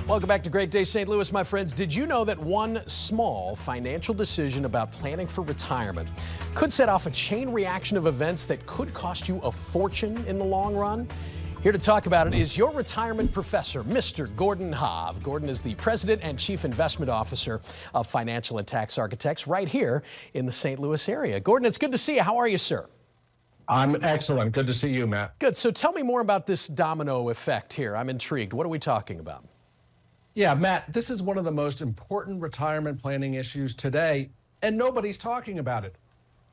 Welcome back to Great Day St. Louis, my friends. Did you know that one small financial decision about planning for retirement could set off a chain reaction of events that could cost you a fortune in the long run? Here to talk about it is your retirement professor, Mr. Gordon Haave. Gordon is the president and chief investment officer of Financial and Tax Architects right here in the St. Louis area. Gordon, it's good to see you. How are you, sir? I'm excellent. Good to see you, Matt. Good. So tell me more about this domino effect here. I'm intrigued. What are we talking about? Yeah, Matt, this is one of the most important retirement planning issues today, and nobody's talking about it.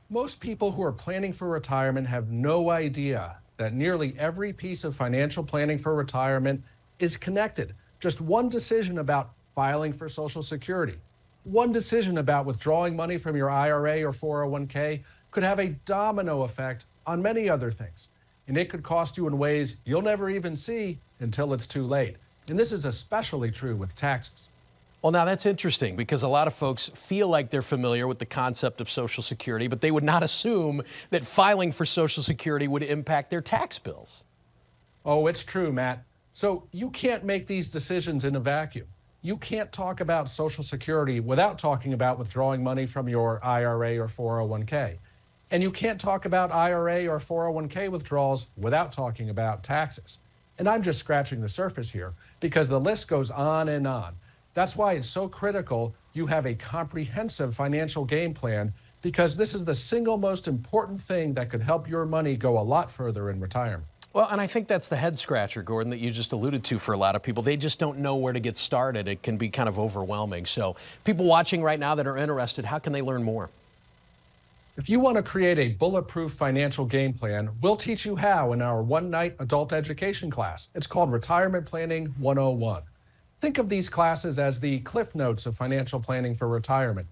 Most people who are planning for retirement have no idea that nearly every piece of financial planning for retirement is connected. Just one decision about filing for Social Security, one decision about withdrawing money from your IRA or 401k could have a domino effect on many other things. And it could cost you in ways you'll never even see until it's too late. And this is especially true with taxes. Well, now that's interesting because a lot of folks feel like they're familiar with the concept of Social Security, but they would not assume that filing for Social Security would impact their tax bills. Oh, it's true, Matt. So you can't make these decisions in a vacuum. You can't talk about Social Security without talking about withdrawing money from your IRA or 401k. And you can't talk about IRA or 401k withdrawals without talking about taxes. And I'm just scratching the surface here because the list goes on and on. That's why it's so critical you have a comprehensive financial game plan, because this is the single most important thing that could help your money go a lot further in retirement. Well, and I think that's the head scratcher, Gordon, that you just alluded to for a lot of people. They just don't know where to get started. It can be kind of overwhelming. So people watching right now that are interested, how can they learn more? If you want to create a bulletproof financial game plan, we'll teach you how in our one-night adult education class. It's called Retirement Planning 101. Think of these classes as the Cliff Notes of financial planning for retirement,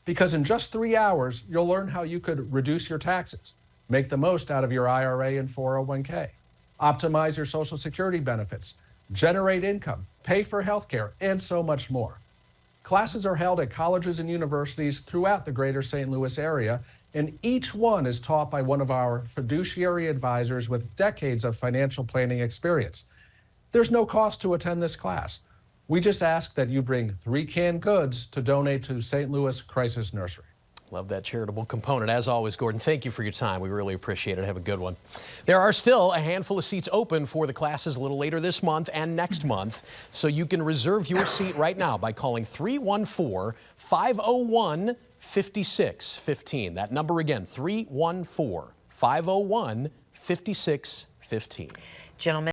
because in just 3 hours, you'll learn how you could reduce your taxes, make the most out of your IRA and 401k, optimize your Social Security benefits, generate income, pay for healthcare, and so much more. Classes are held at colleges and universities throughout the greater St. Louis area, and each one is taught by one of our fiduciary advisors with decades of financial planning experience. There's no cost to attend this class. We just ask that you bring 3 canned goods to donate to St. Louis Crisis Nursery. Love that charitable component. As always, Gordon, thank you for your time. We really appreciate it. Have a good one. There are still a handful of seats open for the classes a little later this month and next month, so you can reserve your seat right now by calling 314-501-5615. That number again, 314-501-5615. Gentlemen.